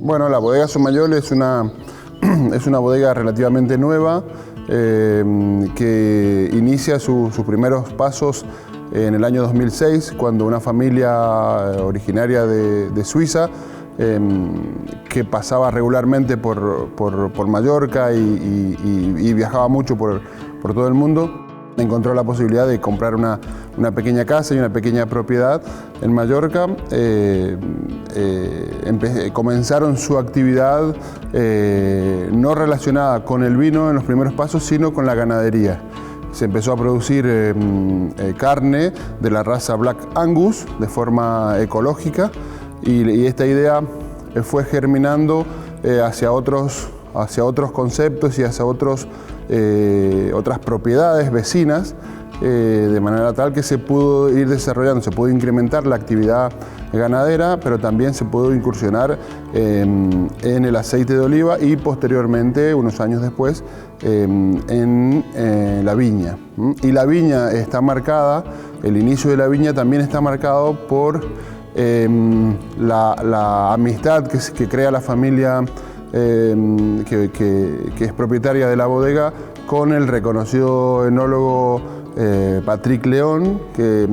Bueno, la bodega Somayol es una bodega relativamente nueva que inicia sus primeros pasos en el año 2006, cuando una familia originaria de Suiza que pasaba regularmente por Mallorca y viajaba mucho por todo el mundo, encontró la posibilidad de comprar una pequeña casa y una pequeña propiedad en Mallorca. Comenzaron su actividad no relacionada con el vino en los primeros pasos, sino con la ganadería. Se empezó a producir carne de la raza Black Angus de forma ecológica y esta idea fue germinando hacia otros conceptos y hacia otras propiedades vecinas, de manera tal que se pudo ir desarrollando, se pudo incrementar la actividad ganadera, pero también se pudo incursionar en el aceite de oliva y posteriormente, unos años después, en la viña. Y la viña está marcada, el inicio de la viña también está marcado por la amistad que crea la familia que es propietaria de la bodega con el reconocido enólogo Patrick León, que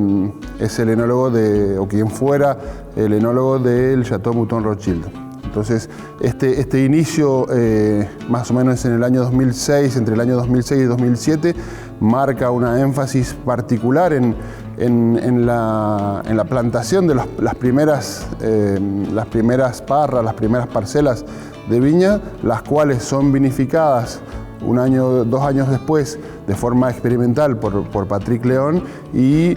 es el enólogo o quien fuera el enólogo del Chateau Mouton Rothschild. Entonces, este inicio, más o menos en el año 2006, entre el año 2006 y 2007, marca una énfasis particular en la plantación de las primeras parras, las primeras parcelas de viña, las cuales son vinificadas 2 años después de forma experimental por Patrick León y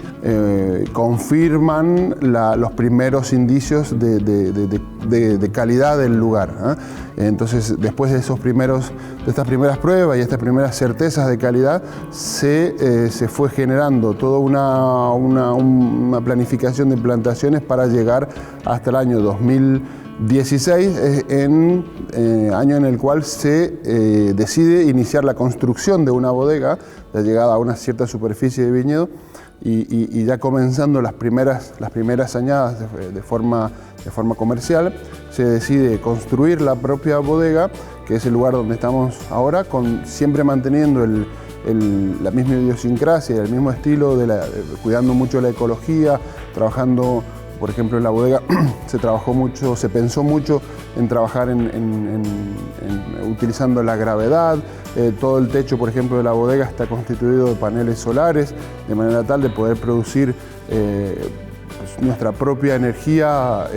confirman los primeros indicios de calidad del lugar. Entonces, después de estas primeras pruebas y estas primeras certezas de calidad, se fue generando toda una planificación de plantaciones para llegar hasta el año 2016, año en el cual se decide iniciar la construcción de una bodega, la llegada a una cierta superficie de viñedo y ya comenzando las primeras añadas de forma comercial, se decide construir la propia bodega, que es el lugar donde estamos ahora, siempre manteniendo la misma idiosincrasia y el mismo estilo, cuidando mucho la ecología, trabajando. Por ejemplo, en la bodega se pensó mucho en trabajar utilizando la gravedad. Todo el techo, por ejemplo, de la bodega está constituido de paneles solares, de manera tal de poder producir nuestra propia energía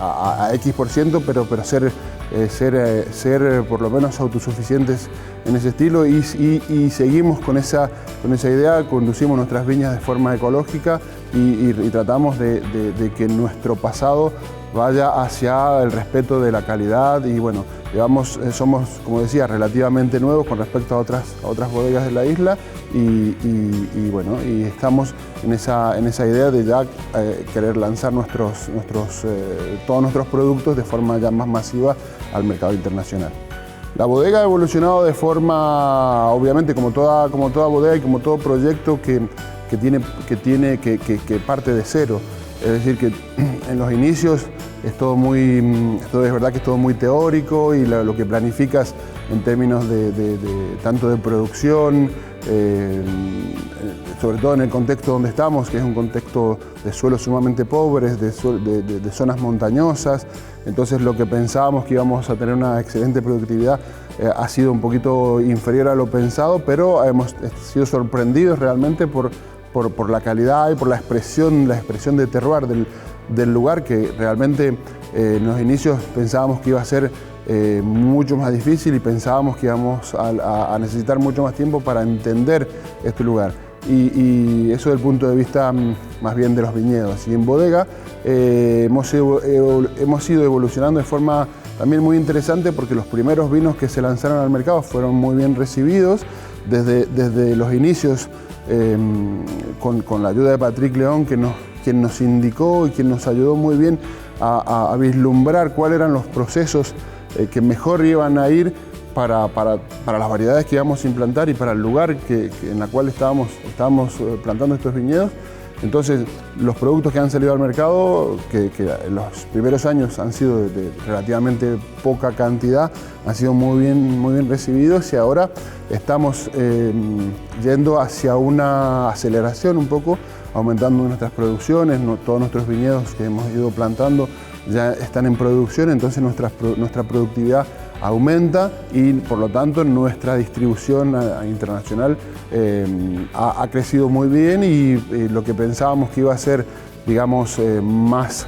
a X%, pero ser por lo menos autosuficientes en ese estilo y seguimos con esa idea, conducimos nuestras viñas de forma ecológica y tratamos de que nuestro pasado vaya hacia el respeto de la calidad y bueno, somos, como decía, relativamente nuevos con respecto a otras bodegas de la isla y estamos en esa idea de ya querer lanzar todos nuestros productos de forma ya más masiva al mercado internacional. La bodega ha evolucionado de forma, obviamente, como toda bodega y como todo proyecto que parte de cero. Es decir, que en los inicios es verdad que es todo muy teórico y lo que planificas en términos tanto de producción, sobre todo en el contexto donde estamos, que es un contexto de suelos sumamente pobres, de zonas montañosas. Entonces lo que pensábamos que íbamos a tener una excelente productividad ha sido un poquito inferior a lo pensado, pero hemos sido sorprendidos realmente por la calidad y por la expresión de terroir del lugar, que realmente en los inicios pensábamos que iba a ser mucho más difícil y pensábamos que íbamos a necesitar mucho más tiempo para entender este lugar. Y eso desde el punto de vista más bien de los viñedos. Y en bodega hemos ido evolucionando de forma también muy interesante, porque los primeros vinos que se lanzaron al mercado fueron muy bien recibidos desde los inicios, con la ayuda de Patrick León, quien nos indicó y quien nos ayudó muy bien a vislumbrar cuáles eran los procesos que mejor iban a ir para las variedades que íbamos a implantar y para el lugar en la cual estábamos plantando estos viñedos. Entonces, los productos que han salido al mercado, que en los primeros años han sido de relativamente poca cantidad, han sido muy bien recibidos, y ahora estamos yendo hacia una aceleración un poco, aumentando nuestras producciones. Todos nuestros viñedos que hemos ido plantando ya están en producción, entonces nuestra productividad aumenta y por lo tanto nuestra distribución internacional ha crecido muy bien, y lo que pensábamos que iba a ser, digamos, más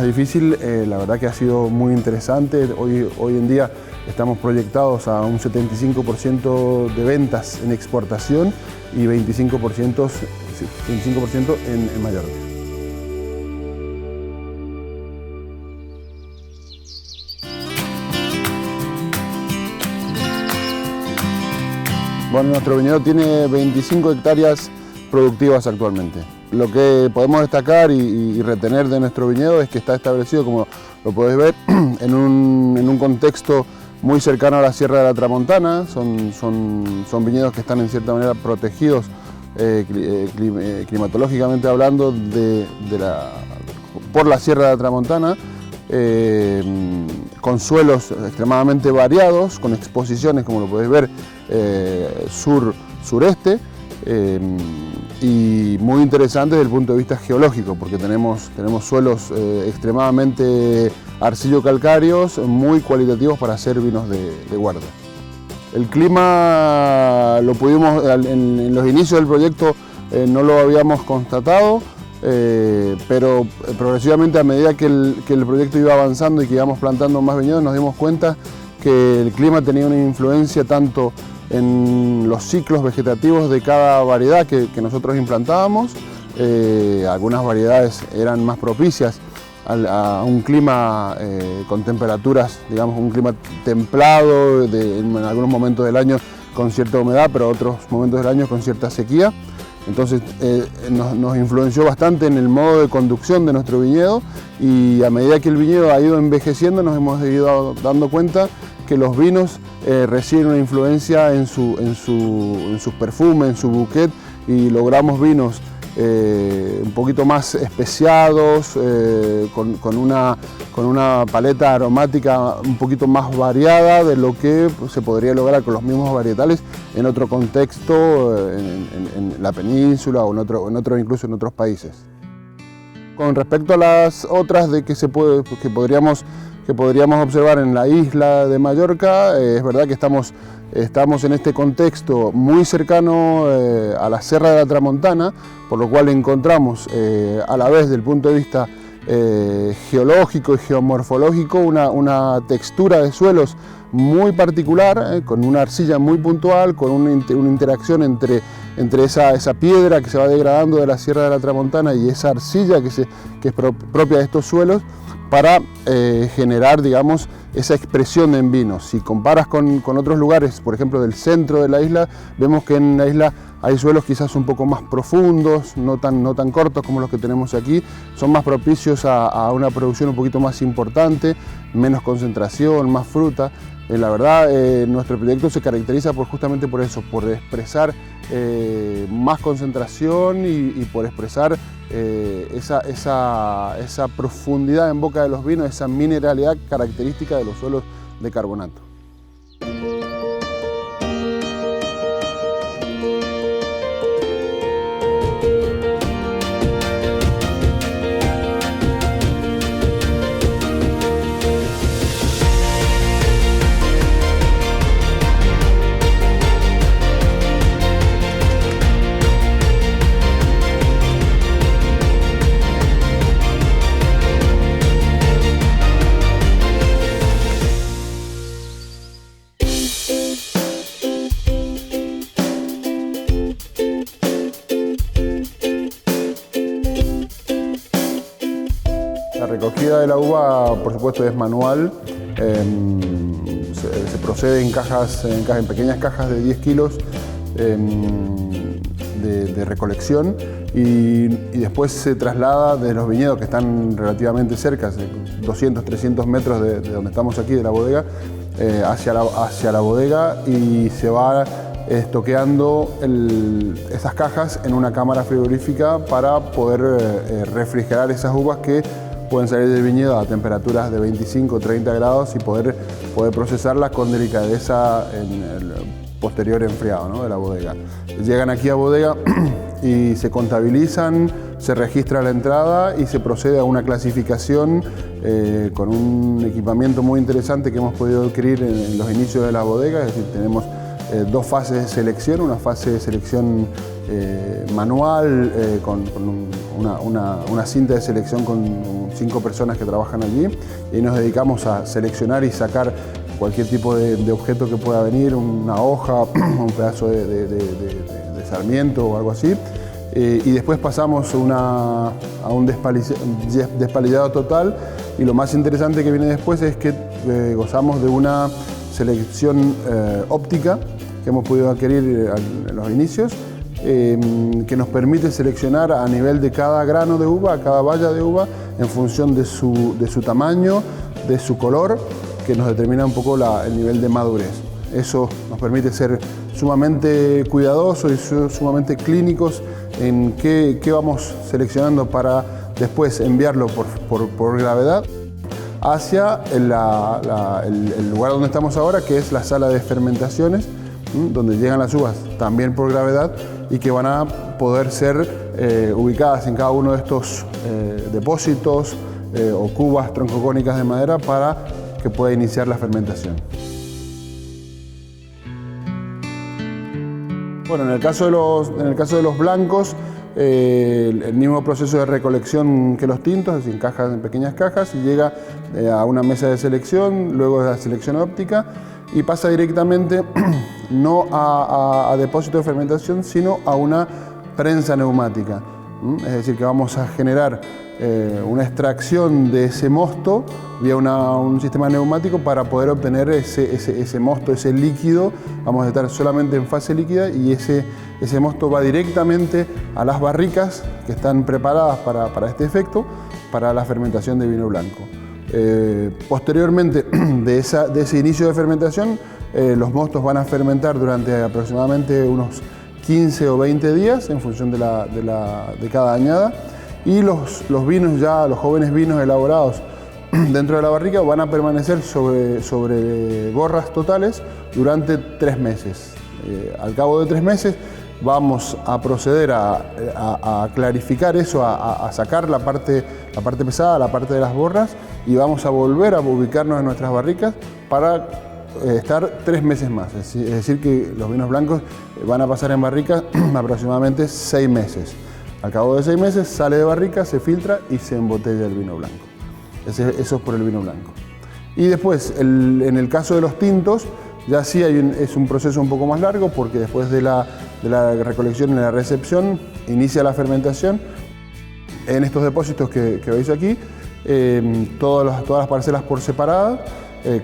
difícil, la verdad que ha sido muy interesante. Hoy en día estamos proyectados a un 75% de ventas en exportación y 25% en Mallorca. Bueno, nuestro viñedo tiene 25 hectáreas productivas actualmente. Lo que podemos destacar y retener de nuestro viñedo es que está establecido, como lo podéis ver, en un contexto muy cercano a la Sierra de la Tramontana. Son viñedos que están en cierta manera protegidos climatológicamente hablando por la Sierra de la Tramontana, con suelos extremadamente variados, con exposiciones, como lo podéis ver, sur-sureste, y muy interesante desde el punto de vista geológico, porque tenemos suelos extremadamente arcillo-calcáreos, muy cualitativos para hacer vinos de guarda. El clima lo pudimos, en los inicios del proyecto no lo habíamos constatado, pero progresivamente, a medida que el proyecto iba avanzando y que íbamos plantando más viñedos, nos dimos cuenta que el clima tenía una influencia tanto en los ciclos vegetativos de cada variedad que nosotros implantábamos. Algunas variedades eran más propicias a un clima con temperaturas, digamos, un clima templado, en algunos momentos del año con cierta humedad, pero otros momentos del año con cierta sequía. Entonces nos influenció bastante en el modo de conducción de nuestro viñedo, y a medida que el viñedo ha ido envejeciendo nos hemos ido dando cuenta que los vinos reciben una influencia en sus perfumes, en su bouquet, y logramos vinos un poquito más especiados, con una paleta aromática un poquito más variada de lo que se podría lograr con los mismos varietales en otro contexto, en la península o incluso en otros países. Con respecto a las otras que podríamos observar en la isla de Mallorca, es verdad que estamos en este contexto muy cercano a la Sierra de la Tramontana, por lo cual encontramos a la vez, desde el punto de vista geológico y geomorfológico, una textura de suelos muy particular, con una arcilla muy puntual, con una interacción entre esa piedra que se va degradando de la Sierra de la Tramontana y esa arcilla que es propia de estos suelos, para generar, digamos, esa expresión en vinos. Si comparas con otros lugares, por ejemplo del centro de la isla, vemos que en la isla hay suelos quizás un poco más profundos, no tan cortos como los que tenemos aquí, son más propicios a una producción un poquito más importante, menos concentración, más fruta. La verdad, nuestro proyecto se caracteriza justamente por eso, por expresar más concentración y por expresar esa profundidad en boca de los vinos, esa mineralidad característica de los suelos de carbonato. La recogida de la uva, por supuesto, es manual. Se procede en pequeñas cajas de 10 kilos de recolección, y después se traslada de los viñedos que están relativamente cerca, 200, 300 metros de donde estamos aquí, de la bodega, hacia la bodega, y se va estoqueando esas cajas en una cámara frigorífica para poder refrigerar esas uvas que pueden salir del viñedo a temperaturas de 25 o 30 grados y poder procesarlas con delicadeza en el posterior enfriado, ¿no?, de la bodega. Llegan aquí a bodega y se contabilizan, se registra la entrada y se procede a una clasificación con un equipamiento muy interesante que hemos podido adquirir en los inicios de la bodega. Es decir, tenemos dos fases de selección, una fase de selección manual con una cinta de selección con 5 personas que trabajan allí, y nos dedicamos a seleccionar y sacar cualquier tipo de objeto que pueda venir, una hoja, un pedazo de sarmiento o algo así, y después pasamos a un despalillado total, y lo más interesante que viene después es que gozamos de una selección óptica que hemos podido adquirir en los inicios, que nos permite seleccionar a nivel de cada grano de uva, cada baya de uva, en función de su tamaño, de su color, que nos determina un poco el nivel de madurez. Eso nos permite ser sumamente cuidadosos y sumamente clínicos en qué vamos seleccionando para después enviarlo por gravedad hacia el lugar donde estamos ahora, que es la sala de fermentaciones, donde llegan las uvas también por gravedad y que van a poder ser ubicadas en cada uno de estos depósitos o cubas troncocónicas de madera para que pueda iniciar la fermentación. Bueno, en el caso de los blancos, el mismo proceso de recolección que los tintos, es decir, en pequeñas cajas, y llega a una mesa de selección, luego de la selección óptica, y pasa directamente no a depósito de fermentación, sino a una prensa neumática. Es decir, que vamos a generar una extracción de ese mosto vía un sistema neumático para poder obtener ese mosto, ese líquido. Vamos a estar solamente en fase líquida y ese mosto va directamente a las barricas que están preparadas para este efecto, para la fermentación de vino blanco. Posteriormente de ese inicio de fermentación, los mostos van a fermentar durante aproximadamente unos 15 o 20 días en función de cada añada, y los vinos los jóvenes vinos elaborados dentro de la barrica van a permanecer sobre borras totales durante 3 meses. Al cabo de 3 meses vamos a proceder a clarificar eso, a sacar la parte pesada, la parte de las borras, y vamos a volver a ubicarnos en nuestras barricas para estar 3 meses más. Es decir, que los vinos blancos van a pasar en barrica aproximadamente 6 meses. Al cabo de 6 meses sale de barrica, se filtra y se embotella el vino blanco. Eso es por el vino blanco. Y después, en el caso de los tintos, ya sí es un proceso un poco más largo, porque después de la recolección y la recepción inicia la fermentación en estos depósitos que veis aquí, todas las parcelas por separado.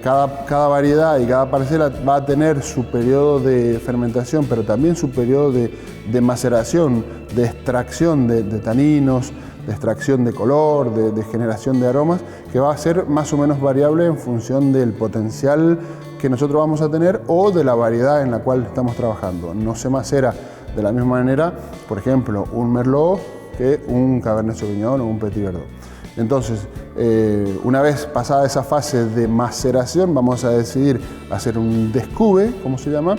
Cada variedad y cada parcela va a tener su periodo de fermentación, pero también su periodo de maceración, de extracción de taninos, de extracción de color, de generación de aromas, que va a ser más o menos variable en función del potencial que nosotros vamos a tener o de la variedad en la cual estamos trabajando. No se macera de la misma manera, por ejemplo, un Merlot que un Cabernet Sauvignon o un Petit Verdot. Entonces, una vez pasada esa fase de maceración, vamos a decidir hacer un descube, como se llama,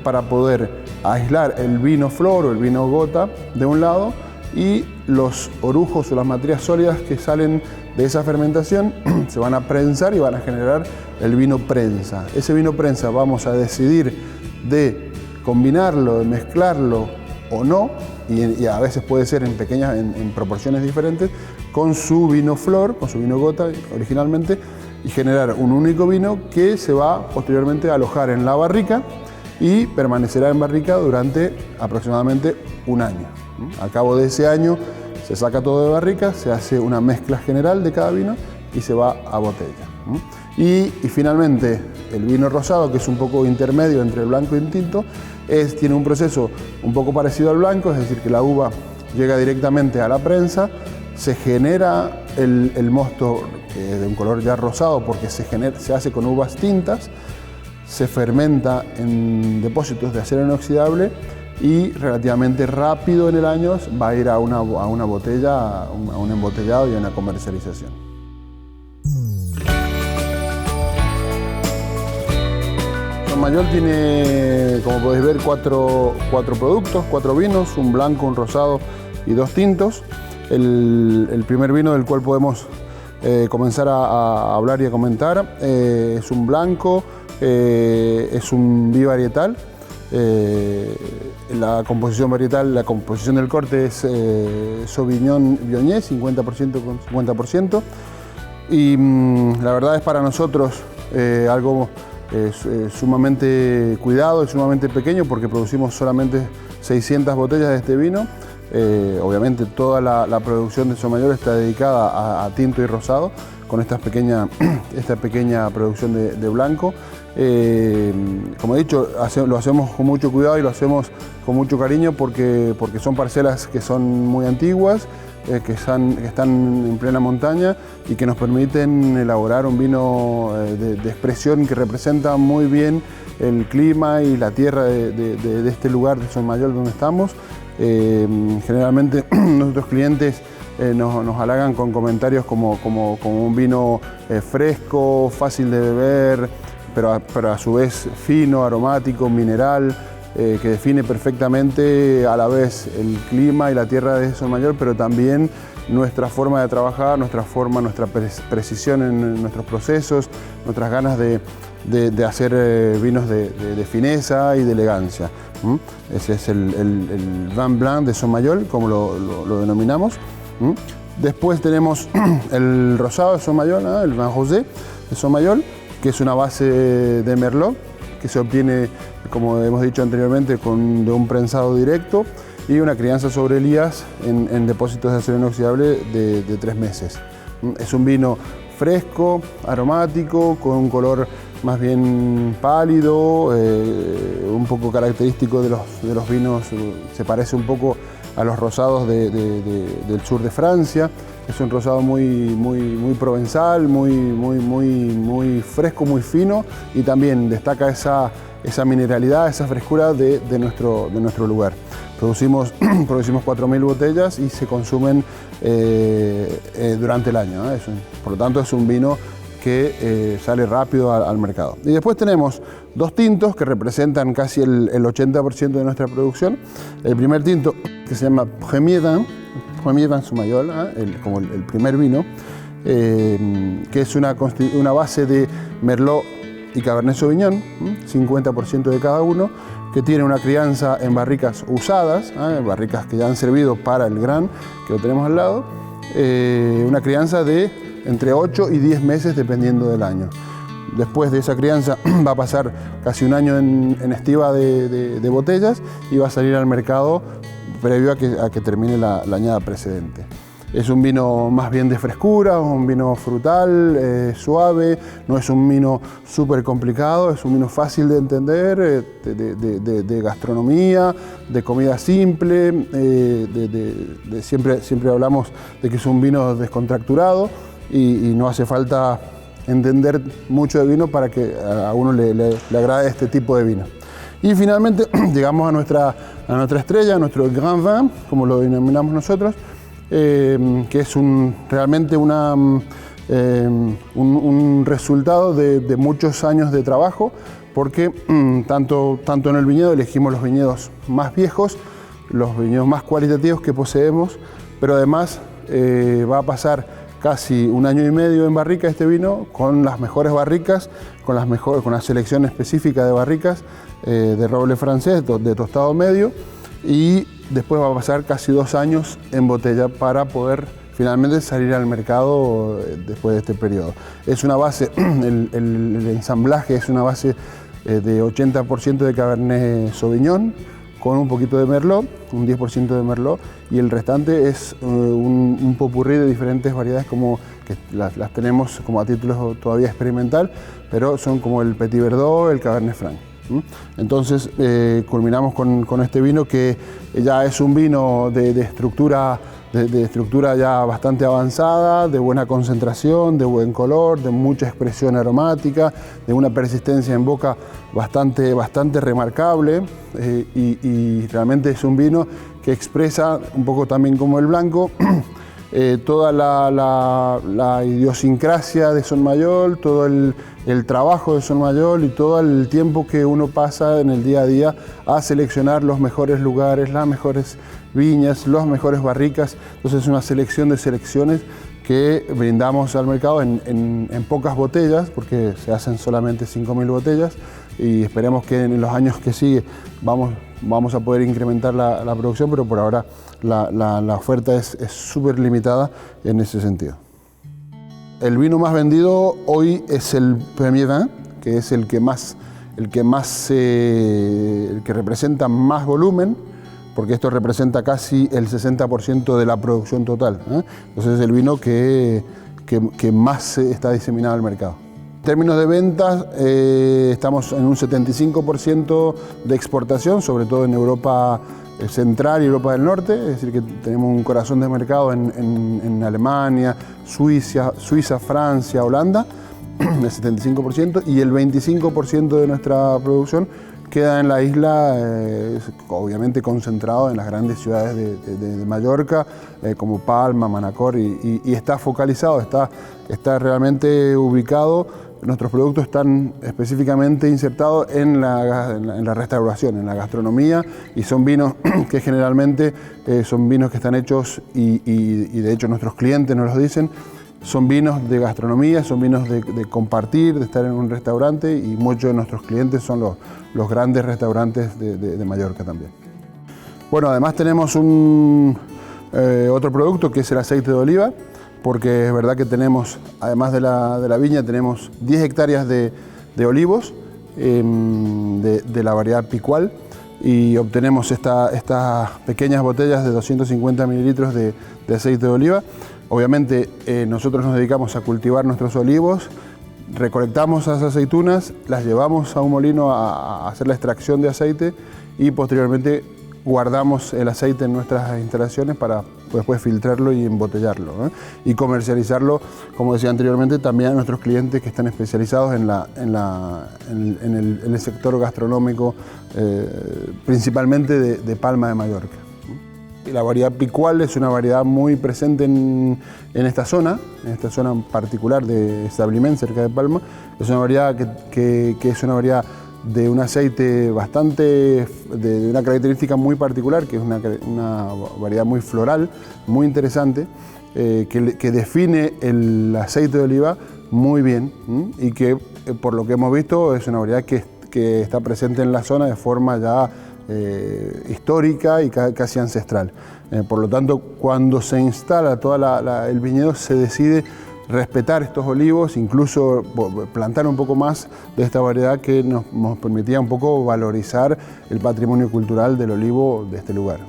para poder aislar el vino flor o el vino gota de un lado, y los orujos o las materias sólidas que salen de esa fermentación se van a prensar y van a generar el vino prensa. Ese vino prensa vamos a decidir de combinarlo, de mezclarlo o no, y a veces puede ser en proporciones diferentes, con su vino flor, con su vino gota originalmente, y generar un único vino que se va posteriormente a alojar en la barrica y permanecerá en barrica durante aproximadamente un año. Al cabo de ese año se saca todo de barrica, se hace una mezcla general de cada vino y se va a botella. Y finalmente el vino rosado, que es un poco intermedio entre el blanco y el tinto, tiene un proceso un poco parecido al blanco, es decir, que la uva llega directamente a la prensa, se genera el mosto de un color ya rosado porque se hace con uvas tintas, se fermenta en depósitos de acero inoxidable y relativamente rápido en el año va a ir a una botella, a un embotellado y a una comercialización. Mayol tiene, como podéis ver, cuatro productos, 4 vinos, un blanco, un rosado y 2 tintos. El primer vino del cual podemos comenzar a hablar y a comentar es un blanco, es un bivarietal. La composición varietal, la composición del corte es Sauvignon Viognier, 50% con 50%. Y la verdad es para nosotros algo sumamente cuidado y sumamente pequeño porque producimos solamente 600 botellas de este vino. Obviamente toda la producción de Somayor está dedicada a tinto y rosado con esta pequeña producción de blanco. Como he dicho, lo hacemos con mucho cuidado y lo hacemos con mucho cariño porque son parcelas que son muy antiguas, que están en plena montaña y que nos permiten elaborar un vino de expresión que representa muy bien el clima y la tierra de este lugar de Somayor donde estamos. Generalmente nuestros clientes nos halagan con comentarios como un vino fresco, fácil de beber, pero a su vez fino, aromático, mineral, que define perfectamente a la vez el clima y la tierra de Somayor, pero también nuestra forma de trabajar, nuestra precisión en nuestros procesos, nuestras ganas de hacer vinos de fineza y de elegancia. Ese es el Vin Blanc de Somayor, como lo denominamos. Después tenemos el rosado de Somayor, el Vin Rosé de Somayor, que es una base de Merlot, que se obtiene, como hemos dicho anteriormente, de un prensado directo y una crianza sobre elías en depósitos de acero inoxidable de 3 meses. Es un vino fresco, aromático, con un color más bien pálido, un poco característico de los vinos, se parece un poco a los rosados del sur de Francia. Es un rosado muy provenzal, muy fresco, muy fino, y también destaca esa mineralidad, esa frescura de nuestro lugar. Producimos 4.000 botellas y se consumen durante el año, ¿no? Por lo tanto es un vino que sale rápido al mercado. Y después tenemos 2 tintos que representan casi el 80% de nuestra producción. El primer tinto, que se llama Premier Vin Somayor, como el primer vino, que es una base de Merlot y Cabernet Sauvignon, 50% de cada uno, que tiene una crianza en barricas usadas, barricas que ya han servido para el Gran, que lo tenemos al lado, una crianza de entre 8 y 10 meses dependiendo del año. Después de esa crianza va a pasar casi un año en estiva de botellas y va a salir al mercado previo a que termine la añada precedente. Es un vino más bien de frescura, un vino frutal, suave, no es un vino súper complicado, es un vino fácil de entender, de gastronomía, de comida simple, siempre hablamos de que es un vino descontracturado y no hace falta entender mucho de vino para que a uno le agrade este tipo de vino. Y finalmente llegamos a nuestra estrella, a nuestro Grand Vin, como lo denominamos nosotros, que es realmente un resultado de muchos años de trabajo, porque tanto en el viñedo elegimos los viñedos más viejos, los viñedos más cualitativos que poseemos, pero además va a pasar casi un año y medio en barrica este vino, con las mejores barricas, con la selección específica de barricas de roble francés, de tostado medio, y después va a pasar casi 2 años en botella para poder finalmente salir al mercado después de este periodo. Es una base, el ensamblaje es una base de 80% de Cabernet Sauvignon, con un poquito de Merlot, un 10% de Merlot, y el restante es un popurrí de diferentes variedades, como que las tenemos como a título todavía experimental, pero son como el Petit Verdot, el Cabernet Franc. Entonces culminamos con este vino que ya es un vino de estructura ya bastante avanzada, de buena concentración, de buen color, de mucha expresión aromática, de una persistencia en boca bastante remarcable y realmente es un vino que expresa un poco también como el blanco toda la idiosincrasia de Sonmayol, todo el trabajo de Sonmayol y todo el tiempo que uno pasa en el día a día a seleccionar los mejores lugares, las mejores viñas, las mejores barricas. Entonces es una selección de selecciones que brindamos al mercado en pocas botellas, porque se hacen solamente 5.000 botellas y esperemos que en los años que sigue vamos a poder incrementar la producción, pero por ahora la oferta es súper limitada en ese sentido. El vino más vendido hoy es el Premier Vin, que es el que representa más volumen, porque esto representa casi el 60% de la producción total, Entonces es el vino que más está diseminado al mercado. En términos de ventas, estamos en un 75% de exportación, sobre todo en Europa Central y Europa del Norte, es decir, que tenemos un corazón de mercado en Alemania, Suiza, Francia, Holanda, el 75%, y el 25% de nuestra producción queda en la isla, obviamente concentrado en las grandes ciudades de Mallorca, como Palma, Manacor, y está focalizado, está realmente ubicado. Nuestros productos están específicamente insertados en la restauración, en la gastronomía, y son vinos que generalmente son vinos que están hechos, y de hecho nuestros clientes nos los dicen, son vinos de gastronomía, son vinos de compartir, de estar en un restaurante, y muchos de nuestros clientes son los grandes restaurantes de Mallorca también. Bueno, además tenemos otro producto que es el aceite de oliva, porque es verdad que tenemos, además de la viña, tenemos 10 hectáreas de olivos de la variedad Picual, y obtenemos estas pequeñas botellas de 250 mililitros de aceite de oliva. Obviamente nosotros nos dedicamos a cultivar nuestros olivos, recolectamos esas aceitunas, las llevamos a un molino a hacer la extracción de aceite y posteriormente guardamos el aceite en nuestras instalaciones para después filtrarlo y embotellarlo, y comercializarlo, como decía anteriormente, también a nuestros clientes que están especializados en el sector gastronómico, principalmente de Palma de Mallorca. La variedad Picual es una variedad muy presente en esta zona en particular de Establiment, cerca de Palma. Es una variedad que es una variedad de un aceite de una característica muy particular, que es una variedad muy floral, muy interesante, que define el aceite de oliva muy bien, y que por lo que hemos visto es una variedad que está presente en la zona de forma ya histórica y casi ancestral. Por lo tanto, cuando se instala todo el viñedo, se decide respetar estos olivos, incluso plantar un poco más de esta variedad que nos permitía un poco valorizar el patrimonio cultural del olivo de este lugar.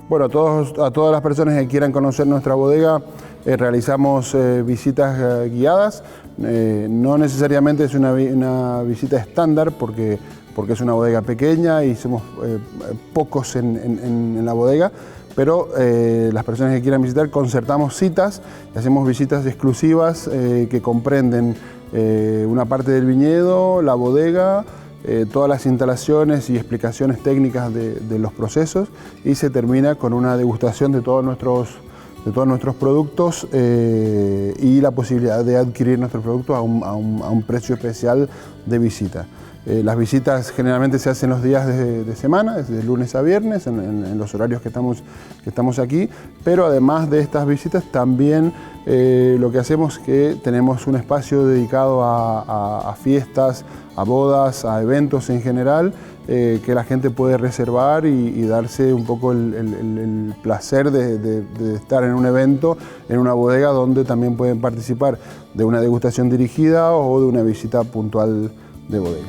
Bueno, a todas las personas que quieran conocer nuestra bodega, realizamos visitas guiadas. No necesariamente es una visita estándar porque es una bodega pequeña y somos pocos en la bodega, pero las personas que quieran visitar concertamos citas y hacemos visitas exclusivas que comprenden una parte del viñedo, la bodega, todas las instalaciones y explicaciones técnicas de los procesos, y se termina con una degustación de todos nuestros productos y la posibilidad de adquirir nuestros productos a un precio especial de visita. Las visitas generalmente se hacen los días de semana, de lunes a viernes, en los horarios que estamos aquí, pero además de estas visitas también lo que hacemos es que tenemos un espacio dedicado a fiestas, a bodas, a eventos en general, que la gente puede reservar y darse un poco el placer de estar en un evento, en una bodega donde también pueden participar de una degustación dirigida o de una visita puntual de bodega.